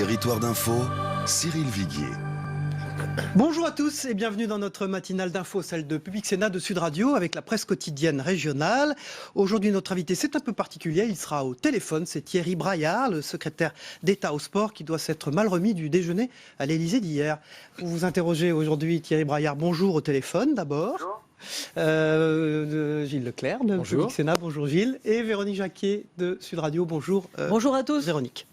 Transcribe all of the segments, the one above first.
Territoire d'info, Cyril Viguier. Bonjour à tous et bienvenue dans notre matinale d'info, celle de Public Sénat de Sud Radio avec la presse quotidienne régionale. Aujourd'hui, notre invité, c'est un peu particulier, il sera au téléphone, c'est Thierry Braillard, le secrétaire d'État au sport qui doit s'être mal remis du déjeuner à l'Élysée d'hier. Vous vous interrogez aujourd'hui, Thierry Braillard, bonjour au téléphone d'abord. Bonjour. Gilles Leclerc de Public Sénat, bonjour Gilles, et Véronique Jacquier de Sud Radio, bonjour. Bonjour à tous. Véronique.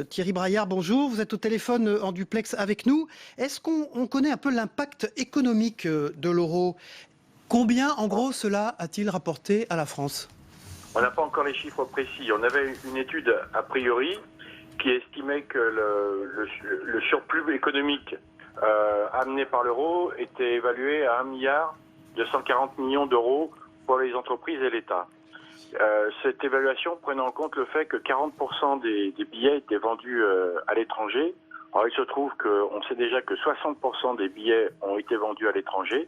Thierry Braillard, bonjour, vous êtes au téléphone en duplex avec nous. Est-ce qu'on connaît un peu l'impact économique de l'euro? Combien en gros cela a-t-il rapporté à la France? On n'a pas encore les chiffres précis. On avait une étude a priori qui estimait que le surplus économique amené par l'euro était évalué à 1,240 milliard d'euros pour les entreprises et l'État. Cette évaluation prenait en compte le fait que 40% des billets étaient vendus à l'étranger. Alors il se trouve qu'on sait déjà que 60% des billets ont été vendus à l'étranger,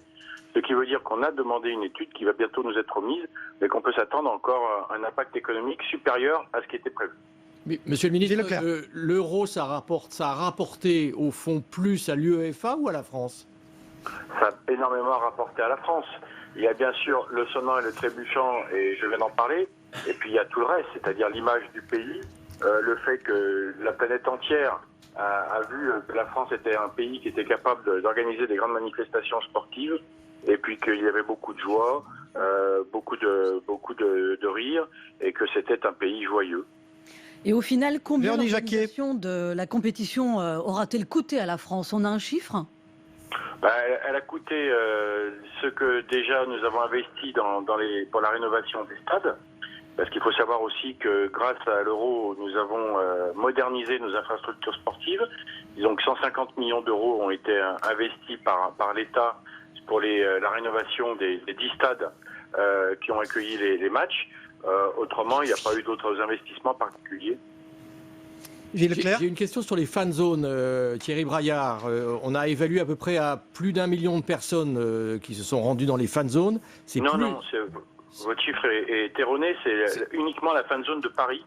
ce qui veut dire qu'on a demandé une étude qui va bientôt nous être remise, mais qu'on peut s'attendre encore à un impact économique supérieur à ce qui était prévu. Mais, monsieur le ministre, l'euro, ça a rapporté au fond plus à l'UEFA ou à la France? Ça a énormément rapporté à la France. Il y a bien sûr le sonnant et le trébuchant, et je viens d'en parler, et puis il y a tout le reste, c'est-à-dire l'image du pays, le fait que la planète entière a vu que la France était un pays qui était capable d'organiser des grandes manifestations sportives, et puis qu'il y avait beaucoup de joie, beaucoup de rire, et que c'était un pays joyeux. Et au final, combien l'organisation de la compétition aura-t-elle coûté à la France? On a un chiffre? Elle a coûté ce que déjà nous avons investi pour la rénovation des stades, parce qu'il faut savoir aussi que grâce à l'euro, nous avons modernisé nos infrastructures sportives. Donc 150 millions d'euros ont été investis par l'État pour la rénovation des 10 stades qui ont accueilli les matchs. Autrement, il n'y a pas eu d'autres investissements particuliers. J'ai une question sur les fan zones, Thierry Braillard. On a évalué à peu près à plus d'1 million de personnes qui se sont rendues dans les fan zones. Votre chiffre est erroné, c'est uniquement la fan zone de Paris.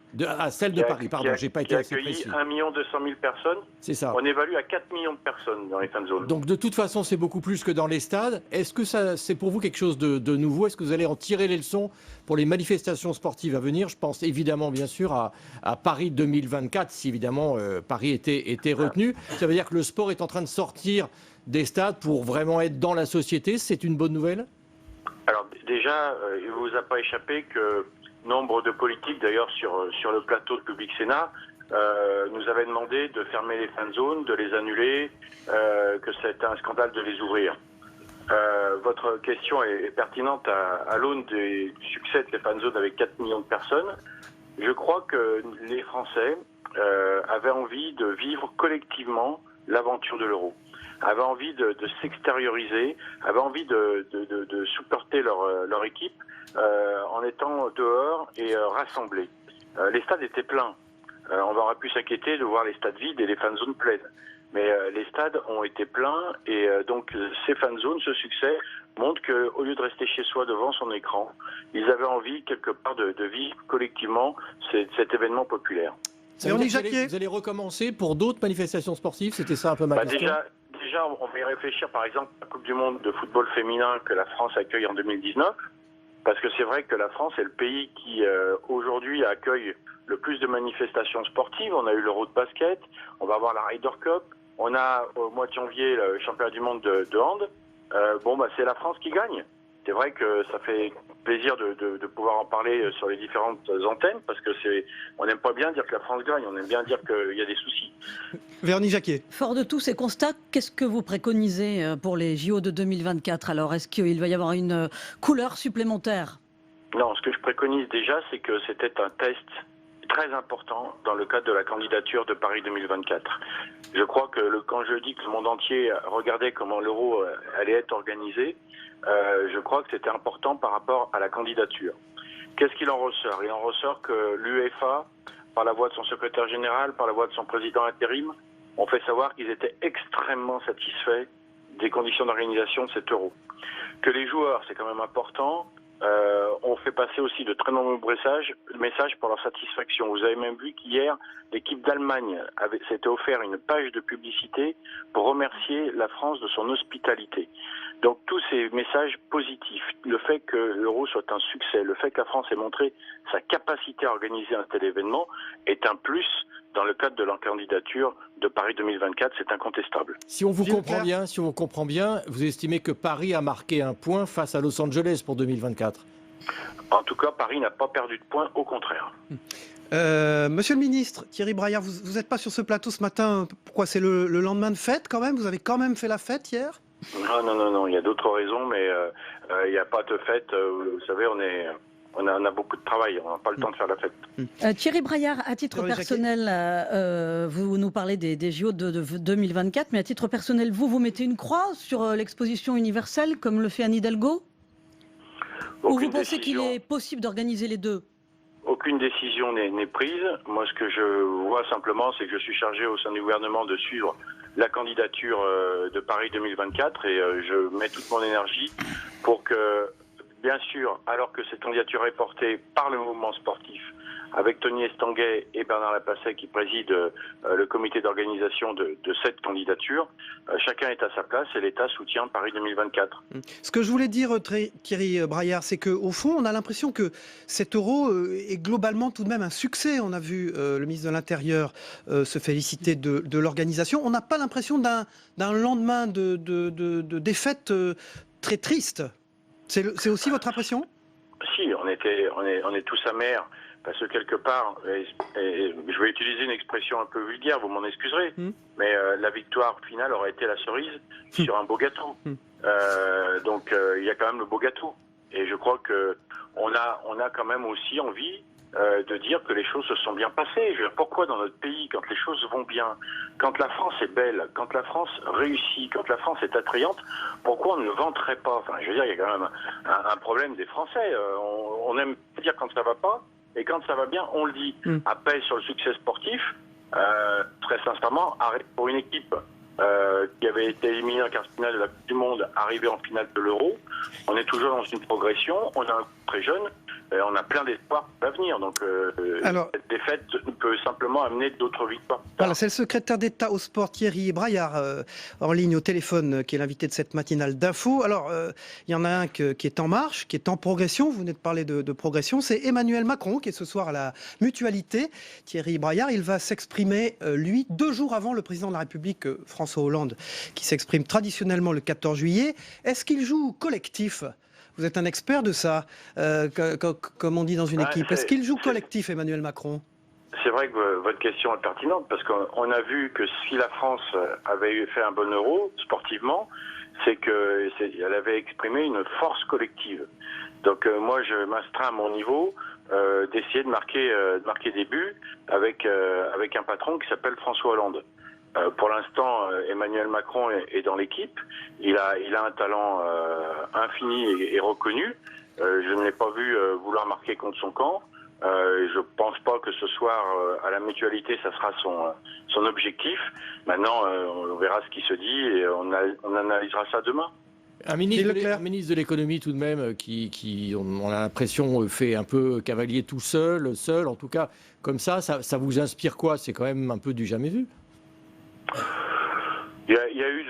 Celle de Paris, pardon, j'ai pas été assez précis. Qui a accueilli 1 200 000 personnes. C'est ça. On évalue à 4 millions de personnes dans les fan zones. Donc de toute façon, c'est beaucoup plus que dans les stades. Est-ce que c'est pour vous quelque chose de nouveau? Est-ce que vous allez en tirer les leçons pour les manifestations sportives à venir? Je pense évidemment, bien sûr, à Paris 2024, si évidemment Paris était retenu. Ça veut dire que le sport est en train de sortir des stades pour vraiment être dans la société. C'est une bonne nouvelle? Alors déjà, il ne vous a pas échappé que nombre de politiques, d'ailleurs sur le plateau de Public Sénat, nous avaient demandé de fermer les fan zones, de les annuler, que c'était un scandale de les ouvrir. Votre question est pertinente à l'aune du succès de ces fan zones avec 4 millions de personnes. Je crois que les Français avaient envie de vivre collectivement l'aventure de l'euro, avaient envie de s'extérioriser, avaient envie de supporter leur équipe en étant dehors et rassemblés. Les stades étaient pleins. On aurait pu s'inquiéter de voir les stades vides et les fan zones pleines. Mais les stades ont été pleins et donc ces fan zones, ce succès, montre qu'au lieu de rester chez soi devant son écran, ils avaient envie quelque part de vivre collectivement cet événement populaire. Vous allez recommencer pour d'autres manifestations sportives? C'était ça un peu ma question. Déjà, on va y réfléchir, par exemple, à la Coupe du Monde de football féminin que la France accueille en 2019, parce que c'est vrai que la France est le pays qui, aujourd'hui, accueille le plus de manifestations sportives. On a eu l'Euro de basket, on va avoir la Ryder Cup, on a, au mois de janvier, le championnat du monde de hand. C'est la France qui gagne. C'est vrai que ça fait plaisir de pouvoir en parler sur les différentes antennes, parce que on n'aime pas bien dire que la France gagne, on aime bien dire qu'il y a des soucis. Véronique Jacquier. Fort de tous ces constats, qu'est-ce que vous préconisez pour les JO de 2024 alors? Est-ce qu'il va y avoir une couleur supplémentaire? Non, ce que je préconise déjà, c'est que c'était un test très important dans le cadre de la candidature de Paris 2024. Je crois que quand je dis que le monde entier regardait comment l'euro allait être organisé, je crois que c'était important par rapport à la candidature. Qu'est-ce qu'il en ressort? Il en ressort que l'UEFA, par la voix de son secrétaire général, par la voix de son président intérim, ont fait savoir qu'ils étaient extrêmement satisfaits des conditions d'organisation de cet euro. Que les joueurs, c'est quand même important, on fait passer aussi de très nombreux messages pour leur satisfaction. Vous avez même vu qu'hier, l'équipe d'Allemagne s'était offert une page de publicité pour remercier la France de son hospitalité. Donc tous ces messages positifs, le fait que l'Euro soit un succès, le fait que la France ait montré sa capacité à organiser un tel événement est un plus dans le cadre de leur candidature de Paris 2024, c'est incontestable. Si on vous comprend bien, vous estimez que Paris a marqué un point face à Los Angeles pour 2024 ? En tout cas, Paris n'a pas perdu de points, au contraire. Monsieur le ministre, Thierry Braillard, vous n'êtes pas sur ce plateau ce matin. Pourquoi? C'est le lendemain de fête quand même? Vous avez quand même fait la fête hier? Non, il y a d'autres raisons, mais il n'y a pas de fête. Vous savez, on a beaucoup de travail, on n'a pas le temps de faire la fête. Thierry Braillard, à titre personnel, vous nous parlez des JO de 2024, mais à titre personnel, vous mettez une croix sur l'exposition universelle, comme le fait Anne Hidalgo? Ou vous pensez qu'il est possible d'organiser les deux? Aucune décision n'est prise. Moi, ce que je vois simplement, c'est que je suis chargé au sein du gouvernement de suivre la candidature de Paris 2024 et je mets toute mon énergie pour que, bien sûr, alors que cette candidature est portée par le mouvement sportif, avec Tony Estanguet et Bernard Lapasset qui président le comité d'organisation de cette candidature, chacun est à sa place et l'État soutient Paris 2024. Ce que je voulais dire, Thierry Braillard, c'est qu'au fond, on a l'impression que cet euro est globalement tout de même un succès. On a vu le ministre de l'Intérieur se féliciter de l'organisation. On n'a pas l'impression d'un lendemain de défaite très triste. C'est aussi votre impression? Si, on est tous amers. Parce que quelque part, et je vais utiliser une expression un peu vulgaire, vous m'en excuserez, mais la victoire finale aurait été la cerise sur un beau gâteau. Donc il y a quand même le beau gâteau. Et je crois que on a quand même aussi envie de dire que les choses se sont bien passées. Je veux dire, pourquoi dans notre pays, quand les choses vont bien, quand la France est belle, quand la France réussit, quand la France est attrayante, pourquoi on ne vanterait pas? Enfin, je veux dire, il y a quand même un problème des Français. On aime dire quand ça va pas. Et quand ça va bien, on le dit. Après, sur le succès sportif, très sincèrement, pour une équipe qui avait été éliminée en quart de finale de la Coupe du Monde, arrivée en finale de l'Euro, on est toujours dans une progression, on est très jeune, on a plein d'espoir pour l'avenir. Donc cette défaite peut simplement amener d'autres victoires. Voilà, c'est le secrétaire d'État au sport Thierry Braillard en ligne au téléphone qui est l'invité de cette matinale d'info. Alors, il y en a un qui est en marche, qui est en progression. Vous venez de parler de progression. C'est Emmanuel Macron qui est ce soir à la Mutualité. Thierry Braillard, il va s'exprimer, lui, 2 jours avant le président de la République, François Hollande, qui s'exprime traditionnellement le 14 juillet. Est-ce qu'il joue collectif ? Vous êtes un expert de ça, comme on dit dans une équipe. Est-ce qu'il joue collectif, Emmanuel Macron? C'est vrai que votre question est pertinente, parce qu'on a vu que si la France avait fait un bon Euro, sportivement, c'est qu'elle avait exprimé une force collective. Donc moi, je m'astreins à mon niveau d'essayer de marquer des buts avec un patron qui s'appelle François Hollande. Pour l'instant, Emmanuel Macron est dans l'équipe. Il a un talent infini et reconnu. Je ne l'ai pas vu vouloir marquer contre son camp. Je pense pas que ce soir, à la Mutualité, ça sera son objectif. Maintenant, on verra ce qui se dit et on analysera ça demain. Un ministre de l'économie tout de même qui on a l'impression fait un peu cavalier tout seul, en tout cas comme ça vous inspire quoi? C'est quand même un peu du jamais vu. Il y a eu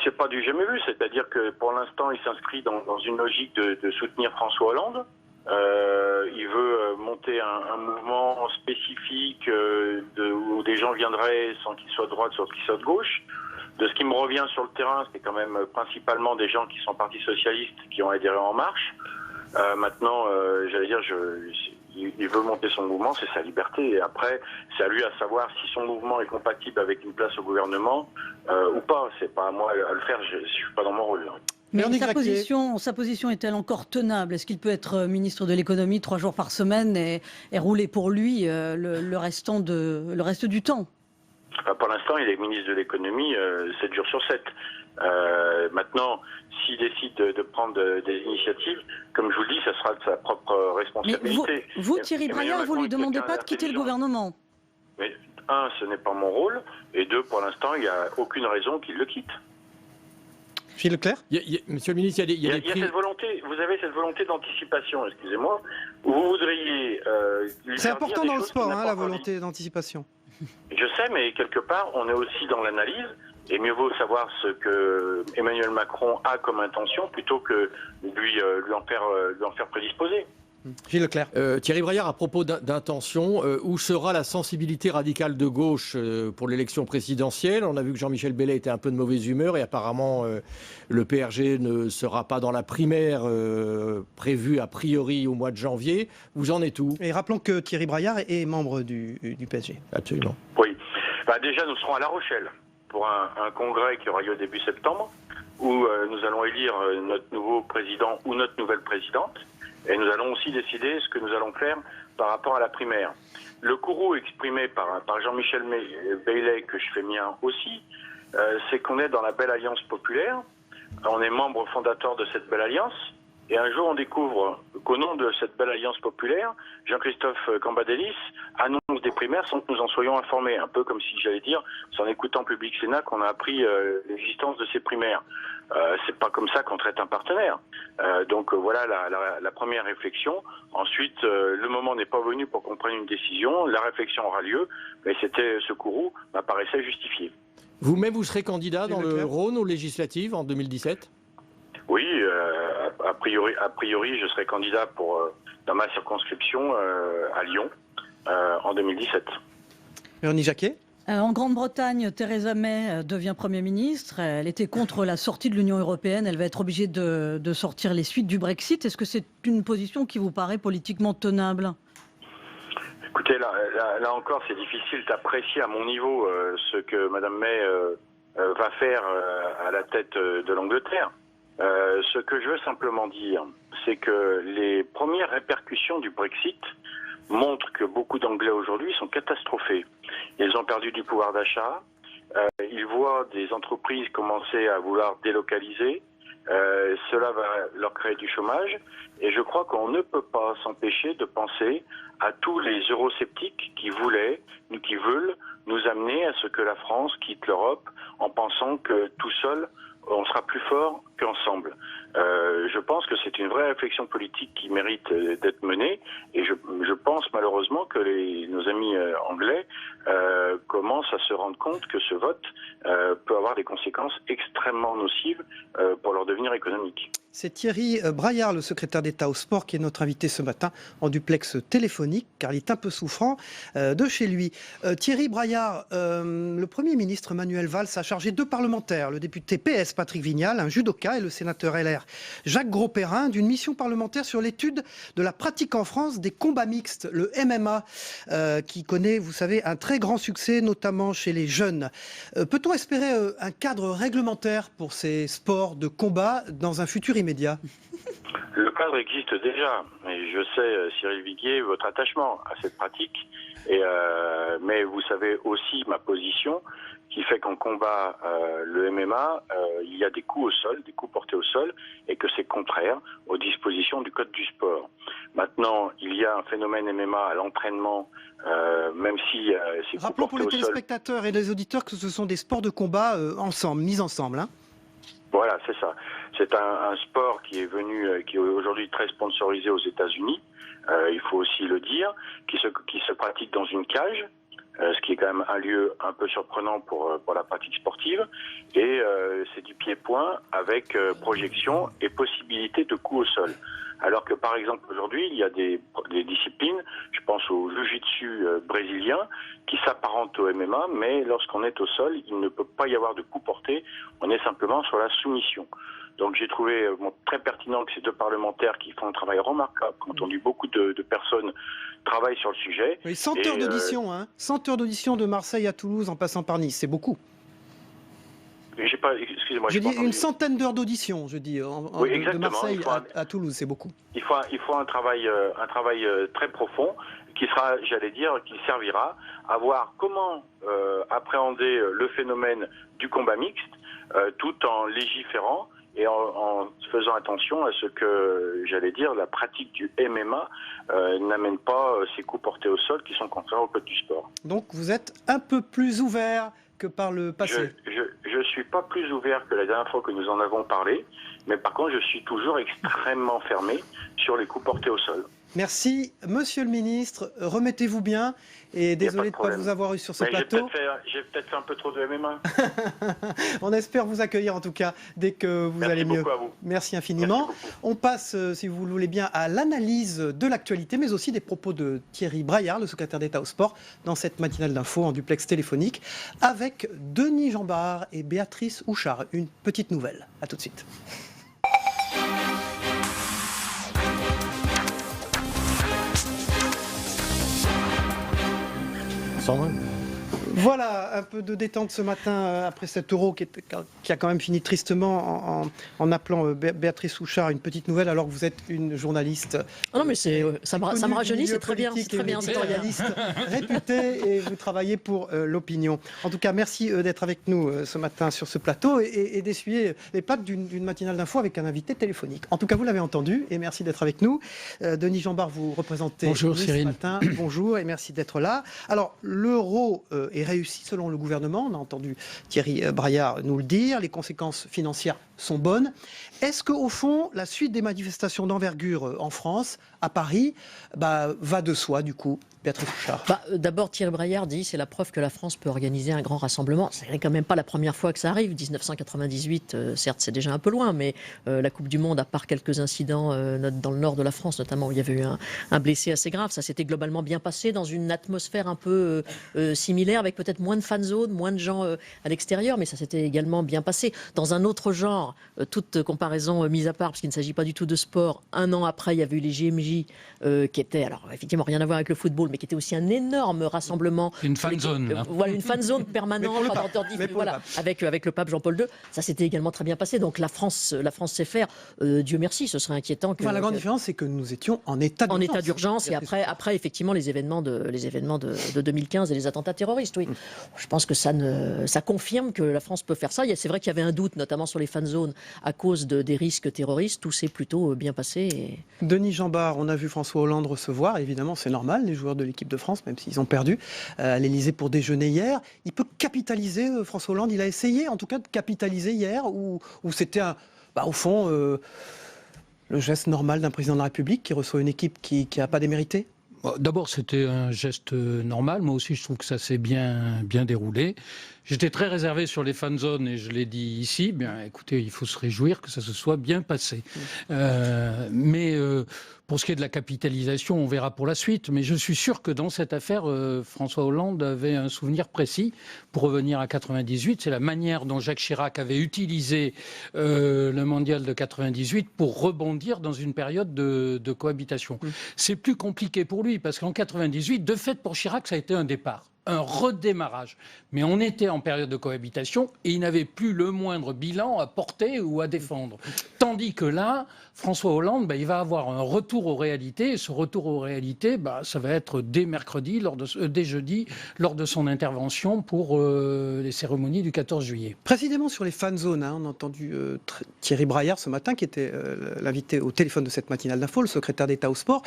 c'est pas du jamais vu, c'est-à-dire que pour l'instant il s'inscrit dans une logique de soutenir François Hollande. Il veut monter un mouvement spécifique où des gens viendraient sans qu'ils soient de droite, sans qu'ils soient de gauche. De ce qui me revient sur le terrain, c'est quand même principalement des gens qui sont partis socialistes, qui ont adhéré en marche. Maintenant, j'allais dire, il veut monter son mouvement, c'est sa liberté. Et après, c'est à lui à savoir si son mouvement est compatible avec une place au gouvernement ou pas. C'est pas à moi à le faire, je suis pas dans mon rôle. Mais sa position est-elle encore tenable? Est-ce qu'il peut être ministre de l'économie 3 jours par semaine et rouler pour lui le reste du temps? Pour l'instant, il est ministre de l'économie 7 jours sur 7. Maintenant, s'il décide de prendre des initiatives, comme je vous le dis, ça sera de sa propre responsabilité. Mais vous Thierry Braillard, vous ne lui demandez pas de quitter le gouvernement? Mais 1, ce n'est pas mon rôle, et 2, pour l'instant, il n'y a aucune raison qu'il le quitte. Gilles Leclerc. Monsieur le ministre, il y a des prix... cette volonté, vous avez cette volonté d'anticipation, excusez-moi, où vous voudriez... C'est important dans le sport, la volonté d'anticipation. Je sais, mais quelque part, on est aussi dans l'analyse, et mieux vaut savoir ce que Emmanuel Macron a comme intention plutôt que lui en faire prédisposer. Gilles Leclerc. Thierry Braillard, à propos d'intention, où sera la sensibilité radicale de gauche pour l'élection présidentielle? On a vu que Jean-Michel Bellet était un peu de mauvaise humeur et apparemment le PRG ne sera pas dans la primaire prévue a priori au mois de janvier. Vous en êtes où? Et rappelons que Thierry Braillard est membre du PSG. Absolument. Oui. Déjà, nous serons à La Rochelle pour un congrès qui aura lieu début septembre, où nous allons élire notre nouveau président ou notre nouvelle présidente. Et nous allons aussi décider ce que nous allons faire par rapport à la primaire. Le courroux exprimé par Jean-Michel Bellet, que je fais mien aussi, c'est qu'on est dans la belle alliance populaire. On est membre fondateur de cette belle alliance. Et un jour, on découvre qu'au nom de cette belle alliance populaire, Jean-Christophe Cambadélis annonce des primaires sans que nous en soyons informés. Un peu comme si, j'allais dire, c'est en écoutant Public Sénat qu'on a appris l'existence de ces primaires. C'est pas comme ça qu'on traite un partenaire. Donc voilà la première réflexion. Ensuite, le moment n'est pas venu pour qu'on prenne une décision. La réflexion aura lieu, mais ce courroux m'apparaissait justifié. Vous-même, vous serez candidat dans le Rhône aux législatives en 2017 ? Oui, a priori, je serai candidat dans ma circonscription à Lyon en 2017. Véronique Jacquet. En Grande-Bretagne, Theresa May devient Premier ministre. Elle était contre la sortie de l'Union européenne. Elle va être obligée de sortir les suites du Brexit. Est-ce que c'est une position qui vous paraît politiquement tenable ? Écoutez, là encore, c'est difficile d'apprécier à mon niveau ce que Mme May va faire à la tête de l'Angleterre. Ce que je veux simplement dire, c'est que les premières répercussions du Brexit montrent que beaucoup d'Anglais aujourd'hui sont catastrophés. Ils ont perdu du pouvoir d'achat, ils voient des entreprises commencer à vouloir délocaliser, cela va leur créer du chômage, et je crois qu'on ne peut pas s'empêcher de penser à tous les eurosceptiques qui veulent nous amener à ce que la France quitte l'Europe en pensant que tout seul, on sera plus fort qu'ensemble. Je pense que c'est une vraie réflexion politique qui mérite d'être menée, et je pense malheureusement que nos amis anglais commencent à se rendre compte que ce vote peut avoir des conséquences extrêmement nocives pour leur devenir économique. C'est Thierry Braillard, le secrétaire d'État au sport, qui est notre invité ce matin en duplex téléphonique, car il est un peu souffrant de chez lui. Thierry Braillard, le Premier ministre Manuel Valls a chargé 2 parlementaires, le député PS Patrick Vignal, un judoka, et le sénateur LR Jacques Grosperrin, d'une mission parlementaire sur l'étude de la pratique en France des combats mixtes, le MMA, qui connaît, vous savez, un très grand succès, notamment chez les jeunes. Peut-on espérer un cadre réglementaire pour ces sports de combat dans un futur immédiat ? Le cadre existe déjà, et je sais, Cyril Viguier, votre attachement à cette pratique, mais vous savez aussi ma position, qui fait qu'en combat le MMA, il y a des coups au sol, des coups portés au sol, et que c'est contraire aux dispositions du Code du sport. Maintenant, il y a un phénomène MMA à l'entraînement, même si c'est rappelons pour les téléspectateurs et les auditeurs que ce sont des sports de combat mis ensemble. Hein. Voilà, c'est ça. C'est un sport qui est aujourd'hui très sponsorisé aux États-Unis. Il faut aussi le dire, qui se pratique dans une cage. Ce qui est quand même un lieu un peu surprenant pour la pratique sportive. Et c'est du pied-point avec projection et possibilité de coup au sol. Alors que par exemple aujourd'hui, il y a des disciplines, je pense au jiu-jitsu brésilien, qui s'apparentent au MMA, mais lorsqu'on est au sol, il ne peut pas y avoir de coup porté, on est simplement sur la soumission. Donc j'ai trouvé très pertinent que ces 2 parlementaires qui font un travail remarquable, qui ont entendu beaucoup de personnes travaillent sur le sujet. Oui, 100 heures d'audition, 100 heures d'audition de Marseille à Toulouse en passant par Nice, c'est beaucoup. Excusez-moi. Je dis une centaine d'heures d'audition, je dis, oui, de Marseille à Toulouse, c'est beaucoup. Il faut un travail très profond qui sera, qui servira à voir comment appréhender le phénomène du combat mixte tout en légiférant et en faisant attention à ce que, la pratique du MMA n'amène pas ces coups portés au sol qui sont contraires au code du sport. Donc vous êtes un peu plus ouvert que par le passé. Je suis pas plus ouvert que la dernière fois que nous en avons parlé, mais par contre, je suis toujours extrêmement fermé sur les coups portés au sol. Merci, monsieur le ministre. Remettez-vous bien et désolé de ne pas vous avoir eu sur ce plateau. J'ai peut-être fait un peu trop de MMA. On espère vous accueillir en tout cas dès que vous allez mieux. Merci beaucoup à vous. Merci infiniment. On passe, si vous le voulez bien, à l'analyse de l'actualité, mais aussi des propos de Thierry Braillard, le secrétaire d'État au sport, dans cette matinale d'info en duplex téléphonique, avec Denis Jambard et Béatrice Houchard. Une petite nouvelle. À tout de suite. Voilà, un peu de détente ce matin après cet euro qui a quand même fini tristement en appelant Béatrice Houchard. Une petite nouvelle alors que vous êtes une journaliste. Non mais ça me rajeunit, c'est très bien. C'est très bien. Éditorialiste réputée et vous travaillez pour l'opinion. En tout cas, merci d'être avec nous ce matin sur ce plateau et d'essuyer les pattes d'une matinale d'info avec un invité téléphonique. En tout cas, vous l'avez entendu et merci d'être avec nous. Denis Jambard, vous représentez Bonjour, ce matin. Bonjour et merci d'être là. Alors, l'euro est réussi selon le gouvernement. On a entendu Thierry Braillard nous le dire. Les conséquences financières sont bonnes. Est-ce qu'au fond, la suite des manifestations d'envergure en France, à Paris, va de soi du coup, Béatrice Houchard? D'abord, Thierry Braillard dit c'est la preuve que la France peut organiser un grand rassemblement. Ce n'est quand même pas la première fois que ça arrive. 1998, certes, c'est déjà un peu loin, mais la Coupe du Monde, à part quelques incidents dans le nord de la France, notamment où il y avait eu un blessé assez grave, ça s'était globalement bien passé dans une atmosphère un peu similaire, avec peut-être moins de fan zones, moins de gens à l'extérieur, mais ça s'était également bien passé. Dans un autre genre, toute comparaison mise à part, parce qu'il ne s'agit pas du tout de sport, un an après, il y avait eu les JMJ qui étaient, alors effectivement, rien à voir avec le football, mais qui était aussi un énorme rassemblement. Une fan zone. Voilà, une fan zone permanente, avec le pape Jean-Paul II. Ça s'était également très bien passé. Donc la France sait faire. Dieu merci, ce serait inquiétant. La grande différence, c'est que nous étions en état d'urgence. En état d'urgence, et après effectivement, les événements de 2015 et les attentats terroristes. Oui. Je pense que ça confirme que la France peut faire ça. C'est vrai qu'il y avait un doute, notamment sur les fan zones, à cause des risques terroristes. Tout s'est plutôt bien passé. Denis Jambard, on a vu François Hollande recevoir. Évidemment, c'est normal, les joueurs de l'équipe de France, même s'ils ont perdu, à l'Élysée pour déjeuner hier. Il peut capitaliser, François Hollande. Il a essayé, en tout cas, de capitaliser hier, ou c'était, au fond, le geste normal d'un président de la République qui reçoit une équipe qui n'a pas démérité? D'abord, c'était un geste normal. Moi aussi, je trouve que ça s'est bien déroulé. J'étais très réservé sur les fan zones et je l'ai dit ici. Bien, écoutez, il faut se réjouir que ça se soit bien passé. Mais pour ce qui est de la capitalisation, on verra pour la suite. Mais je suis sûr que dans cette affaire, François Hollande avait un souvenir précis. Pour revenir à 98, c'est la manière dont Jacques Chirac avait utilisé le mondial de 98 pour rebondir dans une période de cohabitation. C'est plus compliqué pour lui parce qu'en 98, de fait, pour Chirac, ça a été un départ. Un redémarrage. Mais on était en période de cohabitation et il n'avait plus le moindre bilan à porter ou à défendre. Tandis que là, François Hollande, il va avoir un retour aux réalités. Et ce retour aux réalités, ça va être dès mercredi, dès jeudi, lors de son intervention pour les cérémonies du 14 juillet. Précisément sur les fan zones, on a entendu Thierry Braillard ce matin, qui était l'invité au téléphone de cette matinale d'info, le secrétaire d'État au sport,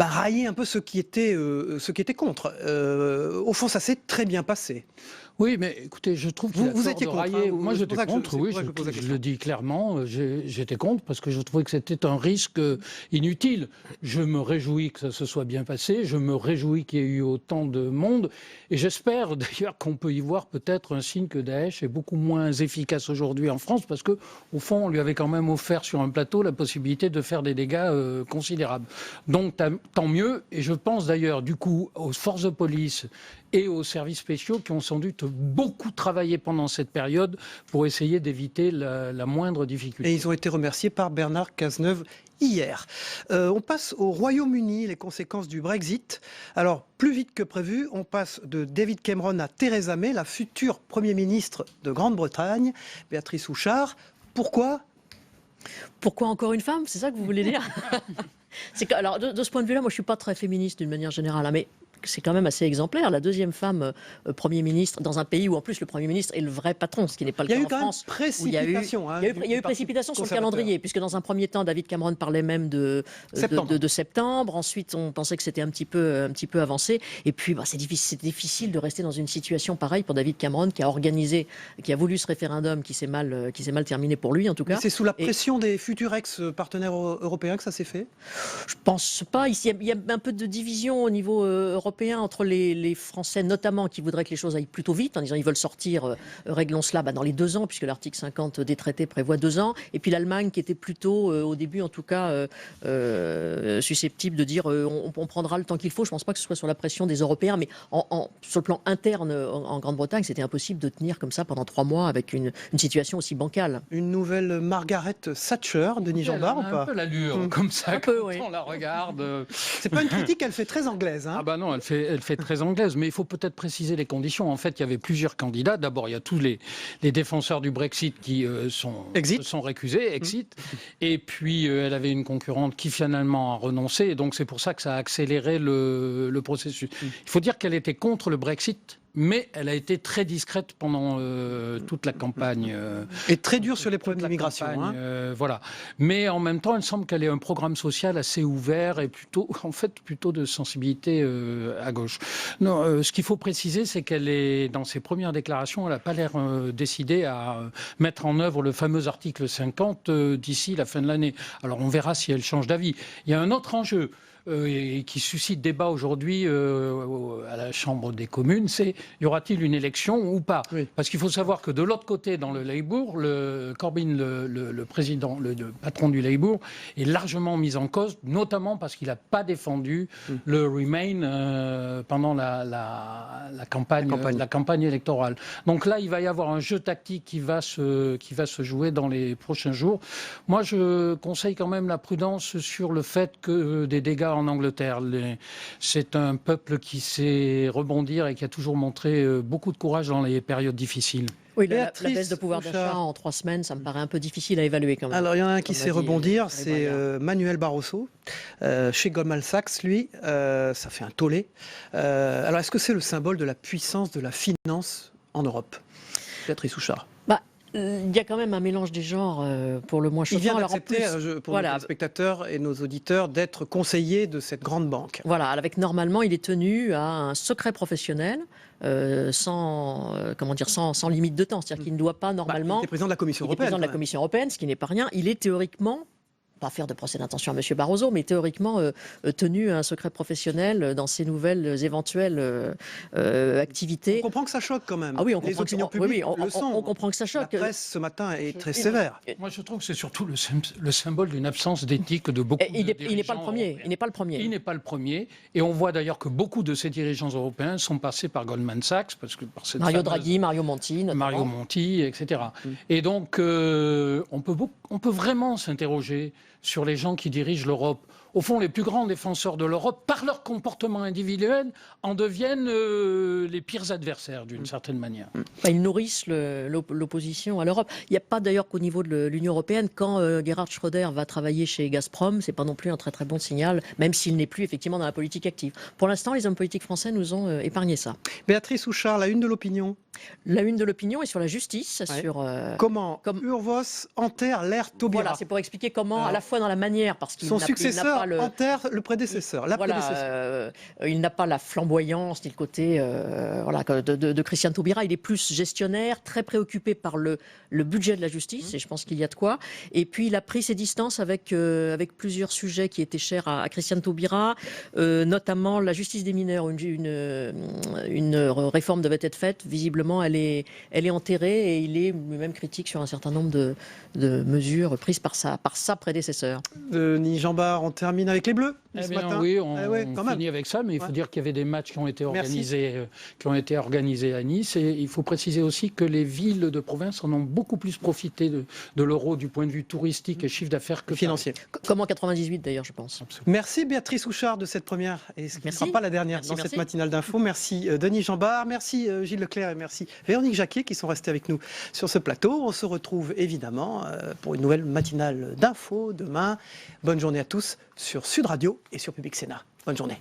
railler un peu ceux qui étaient contre. Au fond, ça s'est très bien passé. Oui, mais écoutez, je trouve qu'il vous étiez contre. Moi, j'étais contre, oui, je le dis clairement. J'étais contre parce que je trouvais que c'était un risque inutile. Je me réjouis que ça se soit bien passé. Je me réjouis qu'il y ait eu autant de monde. Et j'espère d'ailleurs qu'on peut y voir peut-être un signe que Daesh est beaucoup moins efficace aujourd'hui en France parce que, au fond, on lui avait quand même offert sur un plateau la possibilité de faire des dégâts considérables. Donc, tant mieux. Et je pense d'ailleurs, du coup, aux forces de police et aux services spéciaux qui ont sans doute beaucoup travaillé pendant cette période pour essayer d'éviter la moindre difficulté. Et ils ont été remerciés par Bernard Cazeneuve hier. On passe au Royaume-Uni, les conséquences du Brexit. Alors, plus vite que prévu, on passe de David Cameron à Theresa May, la future Premier ministre de Grande-Bretagne. Béatrice Houchard, pourquoi encore une femme? C'est ça que vous voulez dire? Alors, de ce point de vue-là, moi, je ne suis pas très féministe d'une manière générale, mais c'est quand même assez exemplaire. La deuxième femme Premier ministre dans un pays où en plus le Premier ministre est le vrai patron, ce qui n'est pas le cas en France. Il y a eu quand même précipitation. Il y a eu précipitation sur le calendrier, puisque dans un premier temps, David Cameron parlait même de septembre. Ensuite, on pensait que c'était un petit peu avancé. Et puis, c'est difficile de rester dans une situation pareille pour David Cameron, qui a voulu ce référendum, qui s'est mal terminé pour lui, en tout cas. Mais c'est sous la pression des futurs ex-partenaires européens que ça s'est fait ? Je pense pas. Ici, il y a un peu de division au niveau européen entre les Français, notamment, qui voudraient que les choses aillent plutôt vite, en disant ils veulent sortir, réglons cela dans les 2 ans, puisque l'article 50 des traités prévoit 2 ans. Et puis l'Allemagne, qui était plutôt, au début en tout cas, susceptible de dire on prendra le temps qu'il faut. Je ne pense pas que ce soit sur la pression des Européens, mais sur le plan interne en Grande-Bretagne, c'était impossible de tenir comme ça pendant 3 mois avec une situation aussi bancale. Une nouvelle Margaret Thatcher, Denis Jambard, ou pas ? Un peu l'allure, comme ça, quand on la regarde. C'est pas une critique, elle fait très anglaise. Hein. Ah bah non, elle fait très anglaise, mais il faut peut-être préciser les conditions. En fait, il y avait plusieurs candidats. D'abord, il y a tous les défenseurs du Brexit qui sont récusés, exit. Et puis, elle avait une concurrente qui finalement a renoncé. Et donc, c'est pour ça que ça a accéléré le processus. Il faut dire qu'elle était contre le Brexit, mais elle a été très discrète pendant toute la campagne. Et très dure sur les problèmes d'immigration. Voilà. Mais en même temps, il semble qu'elle ait un programme social assez ouvert et plutôt de sensibilité à gauche. Non, ce qu'il faut préciser, c'est qu'elle est, dans ses premières déclarations, elle n'a pas l'air décidée à mettre en œuvre le fameux article 50 d'ici la fin de l'année. Alors on verra si elle change d'avis. Il y a un autre enjeu et qui suscite débat aujourd'hui à la Chambre des communes, c'est y aura-t-il une élection ou pas ? Parce qu'il faut savoir que de l'autre côté, dans le Labour, Corbyn, le président, le patron du Labour, est largement mis en cause, notamment parce qu'il n'a pas défendu le Remain pendant la campagne électorale. Donc là, il va y avoir un jeu tactique qui va se jouer dans les prochains jours. Moi, je conseille quand même la prudence sur le fait que des dégâts en Angleterre. C'est un peuple qui sait rebondir et qui a toujours montré beaucoup de courage dans les périodes difficiles. Oui, la baisse de pouvoir d'achat en 3 semaines, ça me paraît un peu difficile à évaluer quand même. Alors il y en a un qui sait rebondir, c'est Manuel Barroso, chez Goldman Sachs, lui, ça fait un tollé. Alors est-ce que c'est le symbole de la puissance de la finance en Europe ? Béatrice Houchard. Il y a quand même un mélange des genres pour le moins choquant. Il vient d'accepter, pour nos spectateurs et nos auditeurs, d'être conseiller de cette grande banque. Voilà, avec normalement, il est tenu à un secret professionnel sans limite de temps. C'est-à-dire qu'il ne doit pas normalement... il est président de la Commission européenne. Président de la Commission européenne, ce qui n'est pas rien. Il est théoriquement... pas faire de procès d'intention à M. Barroso, mais théoriquement tenu à un secret professionnel dans ses nouvelles éventuelles activités. On comprend que ça choque quand même. Ah oui, on Les comprend opinions publiques le sont. On comprend que ça choque. La presse ce matin est très sévère. Moi, je trouve que c'est surtout le symbole d'une absence d'éthique de beaucoup de dirigeants. Il n'est pas le premier. Il n'est pas le premier. Et on voit d'ailleurs que beaucoup de ces dirigeants européens sont passés par Goldman Sachs, parce que par cette Draghi, Mario Monti, notamment. Mario Monti, etc. Et donc, on peut vraiment s'interroger sur les gens qui dirigent l'Europe. Au fond, les plus grands défenseurs de l'Europe, par leur comportement individuel, en deviennent les pires adversaires, d'une certaine manière. Ils nourrissent l'opposition à l'Europe. Il n'y a pas d'ailleurs qu'au niveau de l'Union européenne, quand Gerhard Schröder va travailler chez Gazprom, c'est pas non plus un très très bon signal, même s'il n'est plus effectivement dans la politique active. Pour l'instant, les hommes politiques français nous ont épargné ça. Béatrice Houchard, la une de l'Opinion. La une de l'Opinion est sur la justice. Sur, comment Urvos enterre l'ère Taubira. Voilà, c'est pour expliquer comment, à la fois dans la manière, parce qu'il son successeur enterre le prédécesseur. Il n'a pas la flamboyance ni le côté de Christiane Taubira. Il est plus gestionnaire, très préoccupé par le budget de la justice, et je pense qu'il y a de quoi. Et puis il a pris ses distances avec plusieurs sujets qui étaient chers à Christiane Taubira, notamment la justice des mineurs. Une réforme devait être faite. Visiblement, elle est enterrée, et il est lui-même critique sur un certain nombre de mesures prises par sa prédécesseur. Denis Jambard, on termine avec les Bleus ce matin. Oui, on finit avec ça, mais il faut dire qu'il y avait des matchs qui ont été organisés à Nice, et il faut préciser aussi que les villes de province en ont beaucoup plus profité de l'euro du point de vue touristique et chiffre d'affaires que financier. Comme en 98 d'ailleurs, je pense. Absolument. Merci Béatrice Houchard de cette première, et ce qui ne sera pas la dernière cette matinale d'info. Merci Denis Jambard, merci Gilles Leclerc et merci Véronique Jacquier qui sont restés avec nous sur ce plateau. On se retrouve évidemment pour une nouvelle matinale d'info demain. Bonne journée à tous sur Sud Radio et sur Public Sénat. Bonne journée.